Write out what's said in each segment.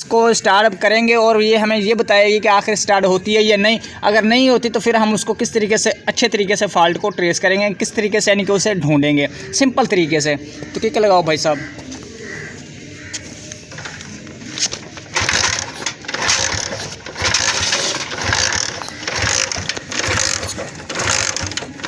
इसको स्टार्ट करेंगे और ये हमें ये बताएगी कि आखिर स्टार्ट होती है या नहीं। अगर नहीं होती तो फिर हम उसको किस तरीके से अच्छे तरीके से फ़ॉल्ट को ट्रेस करेंगे, किस तरीके से यानी कि उसे ढूंढेंगे सिंपल तरीके से। तो किक लगाओ भाई साहब।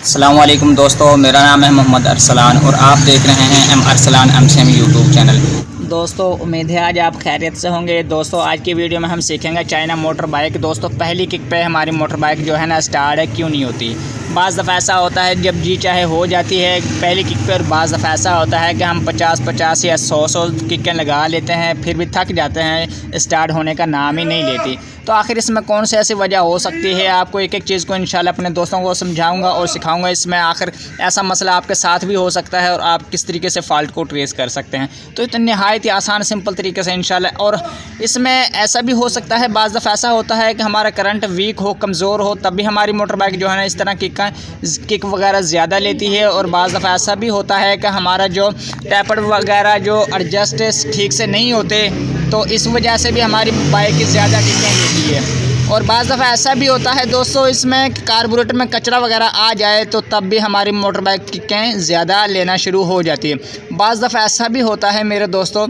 अस्सलामुअलैकुम दोस्तों, मेरा नाम है मोहम्मद अरसलान और आप देख रहे हैं M Arsalan MCM YouTube channel. दोस्तों उम्मीद है आज आप खैरियत से होंगे। दोस्तों आज की वीडियो में हम सीखेंगे चाइना मोटर बाइक। दोस्तों पहली किक पे हमारी मोटर बाइक जो है ना स्टार्ट है क्यों नहीं होती। बाज़ दफ़ा ऐसा होता है जब जी चाहे हो जाती है पहली किक पे, और बाज़ दफ़ा ऐसा होता है कि हम 50-50 या 100 किकें लगा लेते हैं फिर भी थक जाते हैं, स्टार्ट होने का नाम ही नहीं लेती। तो आखिर इसमें कौन सी ऐसी वजह हो सकती है, आपको एक एक चीज़ को इंशाल्लाह अपने दोस्तों को समझाऊंगा और सिखाऊंगा। इसमें आखिर ऐसा मसला आपके साथ भी हो सकता है और आप किस तरीके से फ़ॉल्ट को ट्रेस कर सकते हैं। तो इतनी नहायत ही आसान सिंपल तरीके से इंशाल्लाह। और इसमें ऐसा भी हो सकता है बाज़ दफ़ा ऐसा होता है कि हमारा करंट वीक हो, कमज़ोर हो, तब भी हमारी मोटर बाइक जो है ना इस तरह किक वगैरह ज़्यादा लेती है। और बाज़ दफ़ा ऐसा भी होता है कि हमारा जो टैपर वगैरह जो एडजस्ट ठीक से नहीं होते, तो इस वजह से भी हमारी बाइक ज़्यादा किकें लेती है। और बाज़ दफ़ा ऐसा भी होता है दोस्तों इसमें कार्बोरेटर में कचरा वगैरह आ जाए तो तब भी हमारी मोटर बाइक किकें ज़्यादा लेना शुरू हो जाती है। बाज़ दफ़ा ऐसा भी होता है मेरे दोस्तों,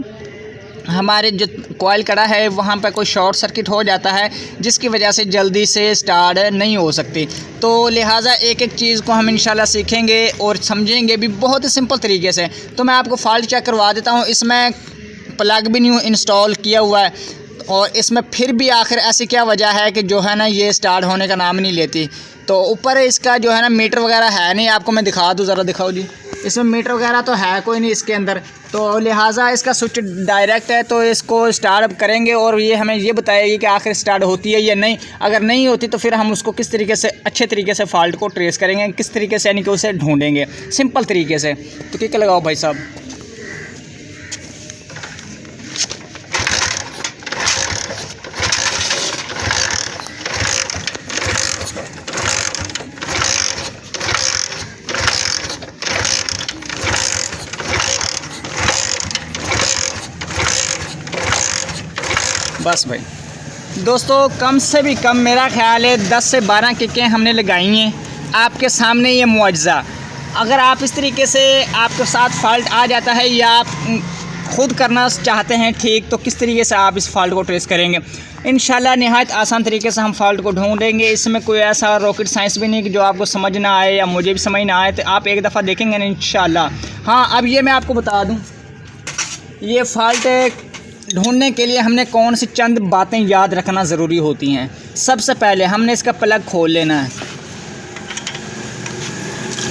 हमारे जो कॉइल कड़ा है वहाँ पर कोई शॉर्ट सर्किट हो जाता है जिसकी वजह से जल्दी से स्टार्ट नहीं हो सकती। तो लिहाजा एक एक चीज़ को हम इंशाल्लाह सीखेंगे और समझेंगे भी बहुत ही सिंपल तरीके से। तो मैं आपको फॉल्ट चेक करवा देता हूँ। इसमें प्लग भी नहीं इंस्टॉल किया हुआ है और इसमें फिर भी आखिर ऐसी क्या वजह है कि जो है ना ये स्टार्ट होने का नाम नहीं लेती। तो ऊपर इसका जो है ना मीटर वगैरह है नहीं, आपको मैं दिखा दूँ, ज़रा दिखाओ जी। इसमें मीटर वगैरह तो है कोई नहीं इसके अंदर, तो लिहाजा इसका स्विच डायरेक्ट है। तो इसको स्टार्ट करेंगे और ये हमें ये बताएगी कि आखिर स्टार्ट होती है या नहीं। अगर नहीं होती तो फिर हम उसको किस तरीके से अच्छे तरीके से फ़ॉल्ट को ट्रेस करेंगे, किस तरीके से यानी कि उसे ढूंढेंगे सिंपल तरीके से। तो किक लगाओ भाई साहब। बस भाई दोस्तों कम से भी कम मेरा ख्याल है 10 से 12 किकें हमने लगाई हैं। आपके सामने ये मुआवजा, अगर आप इस तरीके से आपके साथ फ़ॉल्ट आ जाता है या आप ख़ुद करना चाहते हैं ठीक, तो किस तरीके से आप इस फ़ॉल्ट को ट्रेस करेंगे। इंशाल्लाह निहायत आसान तरीके से हम फ़ॉल्ट को ढूंढेंगे। इसमें कोई ऐसा रॉकेट साइंस भी नहीं कि जो आपको समझ ना आए या मुझे भी समझ ना आए, तो आप एक दफ़ा देखेंगे ना इंशाल्लाह। हाँ अब ये मैं आपको बता दूँ, ये फ़ॉल्ट ढूंढने के लिए हमने कौन सी चंद बातें याद रखना ज़रूरी होती हैं। सबसे पहले हमने इसका प्लग खोल लेना है।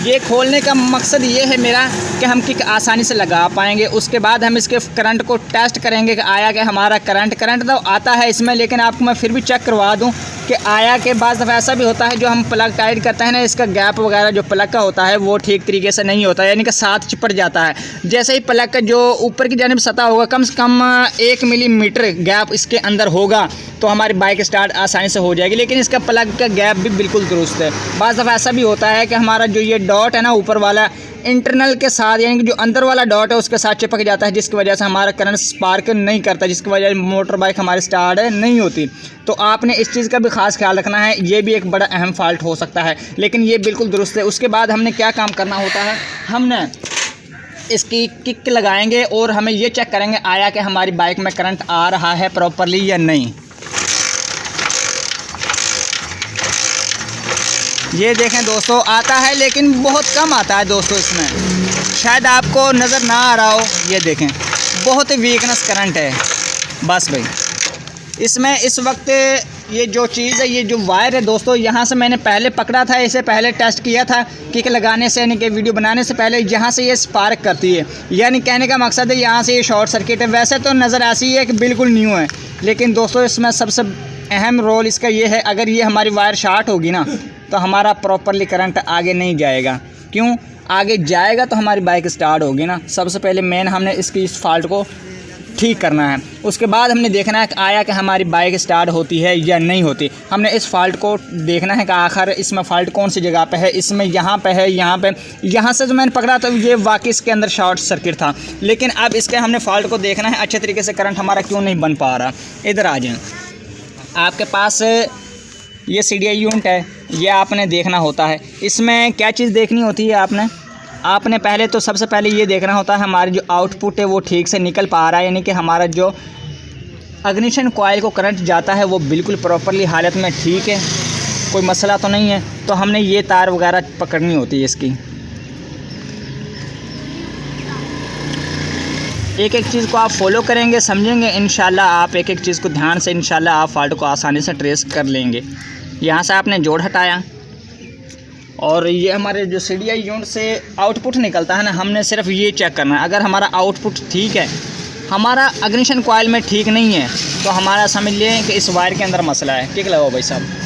ये खोलने का मकसद ये है मेरा कि हम किक आसानी से लगा पाएंगे। उसके बाद हम इसके करंट को टेस्ट करेंगे कि आया कि हमारा करंट तो आता है इसमें, लेकिन आपको मैं फिर भी चेक करवा दूं कि आया के बाद दफ़ा ऐसा भी होता है जो हम प्लग टाइट करते हैं ना, इसका गैप वगैरह जो प्लग का होता है वो ठीक तरीके से नहीं होता, यानी कि साथ चिपट जाता है। जैसे ही प्लग का जो ऊपर की जानिब सतह होगा कम से कम 1 मिलीमीटर गैप इसके अंदर होगा तो हमारी बाइक स्टार्ट आसानी से हो जाएगी। लेकिन इसका प्लग का गैप भी बिल्कुल दुरुस्त है। बाज़ दफ़ा ऐसा भी होता है कि हमारा जो ये डॉट है ना ऊपर वाला इंटरनल के साथ, यानी कि जो अंदर वाला डॉट है उसके साथ चिपक जाता है, जिसकी वजह से हमारा करंट स्पार्क नहीं करता, जिसकी वजह से मोटर बाइक हमारी स्टार्ट नहीं होती। तो आपने इस चीज़ का भी ख़ास ख्याल रखना है, ये भी एक बड़ा अहम फ़ॉल्ट हो सकता है, लेकिन ये बिल्कुल दुरुस्त है। उसके बाद हमने क्या काम करना होता है, हमने इसकी किक लगाएंगे और हमें ये चेक करेंगे आया कि हमारी बाइक में करंट आ रहा है प्रॉपरली या नहीं। ये देखें दोस्तों आता है लेकिन बहुत कम आता है दोस्तों, इसमें शायद आपको नज़र ना आ रहा हो। ये देखें बहुत ही वीकनेस करंट है। बस भाई इसमें इस वक्त ये जो चीज़ है, ये जो वायर है दोस्तों, यहाँ से मैंने पहले पकड़ा था, इसे पहले टेस्ट किया था किक लगाने से, यानी कि वीडियो बनाने से पहले यहाँ से ये स्पार्क करती है, यानी कहने का मकसद है यहाँ से ये शॉर्ट सर्किट है। वैसे तो नज़र ऐसी है कि बिल्कुल न्यू है, लेकिन दोस्तों इसमें सबसे अहम रोल इसका ये है, अगर ये हमारी वायर शॉर्ट होगी ना तो हमारा प्रॉपरली करंट आगे नहीं जाएगा। क्यों आगे जाएगा तो हमारी बाइक स्टार्ट होगी ना। सबसे पहले मेन हमने इसकी इस फॉल्ट को ठीक करना है। उसके बाद हमने देखना है कि आया कि हमारी बाइक स्टार्ट होती है या नहीं होती। हमने इस फॉल्ट को देखना है कि आखिर इसमें फ़ॉल्ट कौन सी जगह पे है, इसमें यहाँ पे है, यहाँ पे, यहाँ से जो मैंने पकड़ा तो ये वाकई इसके अंदर शॉर्ट सर्किट था। लेकिन अब इसके हमने फ़ॉल्ट को देखना है अच्छे तरीके से, करंट हमारा क्यों नहीं बन पा रहा। इधर आ जाए, आपके पास ये CDI यूनिट है, ये आपने देखना होता है। इसमें क्या चीज़ देखनी होती है आपने पहले तो सबसे पहले ये देखना होता है हमारी जो आउटपुट है वो ठीक से निकल पा रहा है, यानी कि हमारा जो इग्निशन कॉइल को करंट जाता है वो बिल्कुल प्रॉपरली हालत में ठीक है, कोई मसला तो नहीं है। तो हमने ये तार वगैरह पकड़नी होती है इसकी। एक एक चीज़ को आप फॉलो करेंगे, समझेंगे, इंशाल्लाह आप एक एक चीज़ को ध्यान से इंशाल्लाह आप फॉल्ट को आसानी से ट्रेस कर लेंगे। यहाँ से आपने जोड़ हटाया और ये हमारे जो CDI यूनिट से आउटपुट निकलता है ना, हमने सिर्फ ये चेक करना है। अगर हमारा आउटपुट ठीक है, हमारा इग्निशन कॉइल में ठीक नहीं है, तो हमारा समझ लें कि इस वायर के अंदर मसला है। ठीक लगाओ भाई साहब।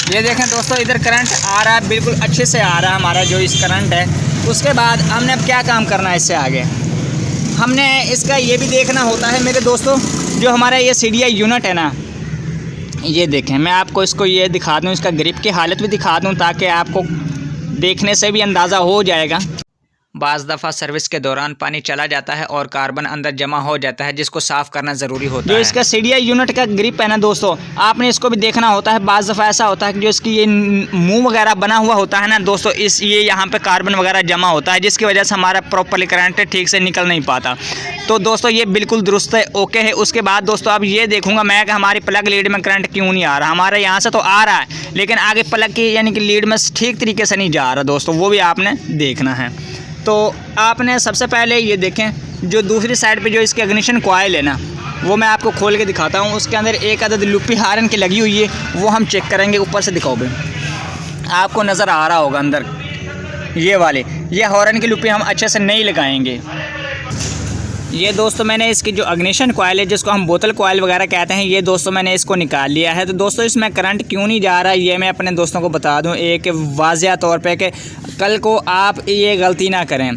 ये देखें दोस्तों, इधर करंट आ रहा है, बिल्कुल अच्छे से आ रहा है हमारा जो इस करंट है। उसके बाद हमने अब क्या काम करना है इससे आगे, हमने इसका ये भी देखना होता है मेरे दोस्तों, जो हमारा ये CDI यूनिट है ना, ये देखें, मैं आपको इसको ये दिखा दूँ, इसका ग्रिप की हालत भी दिखा दूँ ताकि आपको देखने से भी अंदाज़ा हो जाएगा। बाज़ दफ़ा सर्विस के दौरान पानी चला जाता है और कार्बन अंदर जमा हो जाता है, जिसको साफ़ करना ज़रूरी होता है। जो इसका CDI यूनिट का ग्रिप है ना दोस्तों, आपने इसको भी देखना होता है। बाज़ दफ़ा ऐसा होता है कि जो इसकी ये मुंह वगैरह बना हुआ होता है ना दोस्तों, ये यहाँ पे कार्बन वगैरह जमा होता है, जिसकी वजह से हमारा प्रॉपरली करंट ठीक से निकल नहीं पाता। तो दोस्तों ये बिल्कुल दुरुस्त है, ओके है। उसके बाद दोस्तों अब ये देखूँगा मैं कि हमारी प्लग लीड में करंट क्यों नहीं आ रहा। हमारे यहाँ से तो आ रहा है, लेकिन आगे प्लग की यानी कि लीड में ठीक तरीके से नहीं जा रहा दोस्तों, वो भी आपने देखना है। तो आपने सबसे पहले ये देखें, जो दूसरी साइड पे जो इसके इग्निशन कॉइल है ना, वो मैं आपको खोल के दिखाता हूँ। उसके अंदर एक अदद लुप्पी हारन की लगी हुई है, वो हम चेक करेंगे। ऊपर से दिखाओ भाई, आपको नज़र आ रहा होगा अंदर ये हॉर्न की लुप्पी हम अच्छे से नहीं लगाएंगे। ये दोस्तों मैंने इसकी जो इग्निशन कॉइल है, जिसको हम बोतल कॉइल वगैरह कहते हैं, ये दोस्तों मैंने इसको निकाल लिया है। तो दोस्तों इसमें करंट क्यों नहीं जा रहा है, ये मैं अपने दोस्तों को बता दूं एक वाज़िया तौर पे कि कल को आप ये गलती ना करें।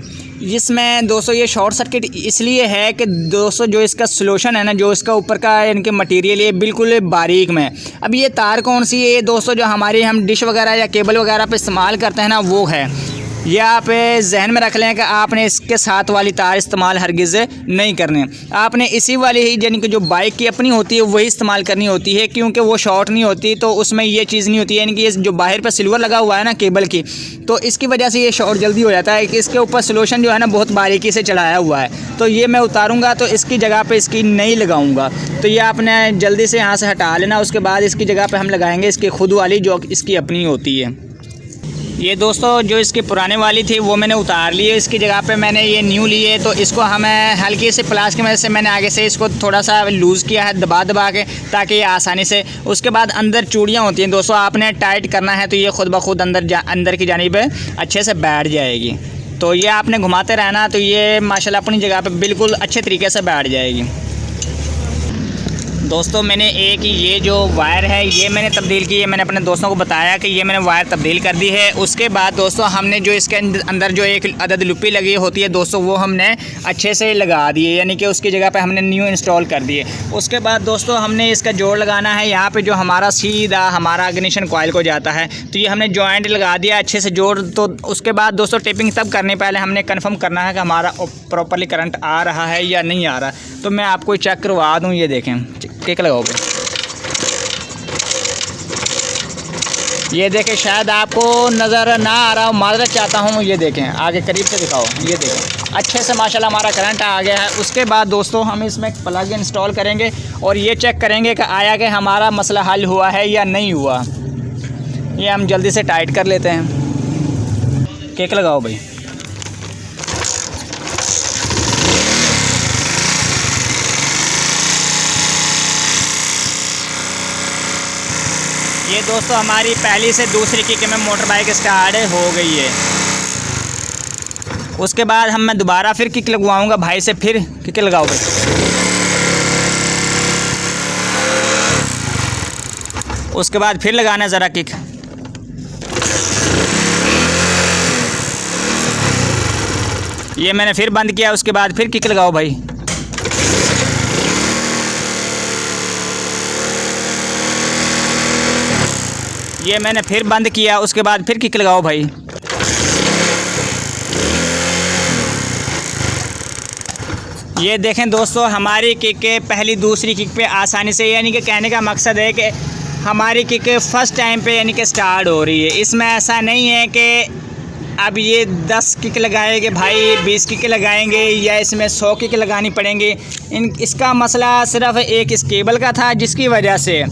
इसमें दोस्तों ये शॉर्ट सर्किट इसलिए है कि दोस्तों जो इसका सोल्यूशन है ना, जो इसका ऊपर का इनके मटेरियल ये बिल्कुल बारीक में। अब ये तार कौन सी है, ये दोस्तों जो हमारी हम डिश वगैरह या केबल वगैरह पे इस्तेमाल करते हैं ना, वो है। यह आप जहन में रख लें कि आपने इसके साथ वाली तार इस्तेमाल हरगिज़ नहीं करने। आपने इसी वाली ही यानी कि जो बाइक की अपनी होती है वही इस्तेमाल करनी होती है, क्योंकि वो शॉर्ट नहीं होती, तो उसमें ये चीज़ नहीं होती है। यानी कि ये जो बाहर पर सिल्वर लगा हुआ है ना केबल की, तो इसकी वजह से ये शॉर्ट जल्दी हो जाता है कि इसके ऊपर सोल्यूशन जो है ना बहुत बारीकी से चढ़ाया हुआ है। तो ये मैं उतारूँगा तो इसकी जगह पर इसकी नहीं लगाऊँगा, तो ये आपने जल्दी से यहाँ से हटा लेना। उसके बाद इसकी जगह पर हम लगाएँगे इसकी खुद वाली जो इसकी अपनी होती है। ये दोस्तों जो इसकी पुराने वाली थी वो मैंने उतार ली है, इसकी जगह पे मैंने ये न्यू ली है। तो इसको हमें हल्की से प्लास की मदद से मैंने आगे से इसको थोड़ा सा लूज़ किया है, दबा के, ताकि ये आसानी से। उसके बाद अंदर चूड़ियाँ होती हैं दोस्तों, आपने टाइट करना है तो ये खुद ब खुद अंदर की जानिब अच्छे से बैठ जाएगी। तो ये आपने घुमाते रहना, तो ये माशाल्लाह अपनी जगह पर बिल्कुल अच्छे तरीके से बैठ जाएगी। दोस्तों मैंने एक ये जो वायर है ये मैंने तब्दील की है, मैंने अपने दोस्तों को बताया कि ये मैंने वायर तब्दील कर दी है। उसके बाद दोस्तों हमने जो इसके अंदर जो एक अदद लुप्पी लगी होती है दोस्तों, वो हमने अच्छे से लगा दी है, यानी कि उसकी जगह पे हमने न्यू इंस्टॉल कर दिए। उसके बाद दोस्तों हमने इसका जोड़ लगाना है यहाँ पे, जो हमारा सीधा हमारा इग्निशन कॉइल को जाता है। तो ये हमने जॉइंट लगा दिया अच्छे से जोड़। तो उसके बाद दोस्तों टेपिंग तब करने पहले हमने कन्फर्म करना है कि हमारा प्रॉपरली करंट आ रहा है या नहीं आ रहा। तो मैं आपको चेक करवा दूँ, ये देखें केक लगाओगे, ये देखें, शायद आपको नज़र ना आ रहा हो, माजरत चाहता हूँ। ये देखें, आगे करीब से दिखाओ, ये देखें अच्छे से माशाल्लाह हमारा करंट आ गया है। उसके बाद दोस्तों हम इसमें प्लग इंस्टॉल करेंगे और ये चेक करेंगे कि आया कि हमारा मसला हल हुआ है या नहीं हुआ। ये हम जल्दी से टाइट कर लेते हैं। केक लगाओ भाई। ये दोस्तों हमारी पहली से दूसरी किक में मोटर बाइक स्टार्ट हो गई है। उसके बाद मैं दोबारा फिर किक लगवाऊंगा भाई से, फिर किक लगाओ भाई। उसके बाद फिर लगाना ज़रा किक। ये मैंने फिर बंद किया, उसके बाद फिर किक लगाओ भाई। ये मैंने फिर बंद किया, उसके बाद फिर किक लगाओ भाई। ये देखें दोस्तों, हमारी किक पहली दूसरी किक पे आसानी से, यानी कि कहने का मकसद है कि हमारी किक फर्स्ट टाइम पे यानी कि स्टार्ट हो रही है। इसमें ऐसा नहीं है कि अब ये 10 किक लगाएंगे भाई, 20 किक लगाएंगे या इसमें 100 किक लगानी पड़ेंगी। इसका मसला सिर्फ एक इस केबल का था, जिसकी वजह से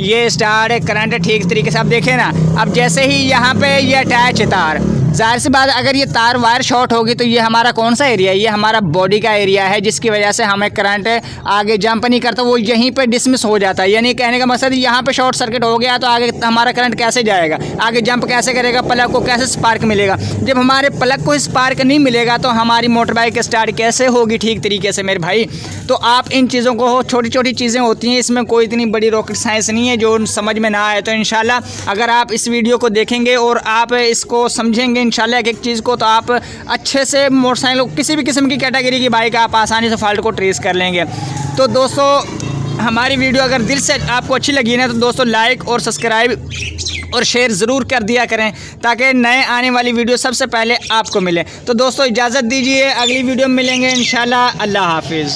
ये स्टार्ट करंट ठीक तरीके से, आप देखें ना, अब जैसे ही यहाँ पे ये अटैच है तार, ज़ाहिर सी बात अगर ये तार वायर शॉर्ट होगी तो ये हमारा कौन सा एरिया है, ये हमारा बॉडी का एरिया है, जिसकी वजह से हमें करंट आगे जंप नहीं करता, वो यहीं पे डिसमिस हो जाता है। यानी कहने का मकसद यहाँ पे शॉर्ट सर्किट हो गया तो आगे हमारा करंट कैसे जाएगा, आगे जंप कैसे करेगा, प्लग को कैसे स्पार्क मिलेगा। जब हमारे प्लग को स्पार्क नहीं मिलेगा तो हमारी मोटर बाइक स्टार्ट कैसे होगी ठीक तरीके से मेरे भाई। तो आप इन चीज़ों को, छोटी छोटी चीज़ें होती हैं, इसमें कोई इतनी बड़ी रॉकेट साइंस नहीं है जो समझ में ना आए। तो इंशाल्लाह अगर आप इस वीडियो को देखेंगे और आप इसको समझेंगे इंशाल्लाह एक एक चीज़ को, तो आप अच्छे से मोटरसाइकिल, किसी भी किस्म की कैटेगरी की बाइक आप आसानी से फॉल्ट को ट्रेस कर लेंगे। तो दोस्तों हमारी वीडियो अगर दिल से आपको अच्छी लगी ना तो दोस्तों लाइक और सब्सक्राइब और शेयर ज़रूर कर दिया करें, ताकि नए आने वाली वीडियो सबसे पहले आपको मिले। तो दोस्तों इजाज़त दीजिए, अगली वीडियो में मिलेंगे इंशाल्लाह। अल्लाह हाफिज़।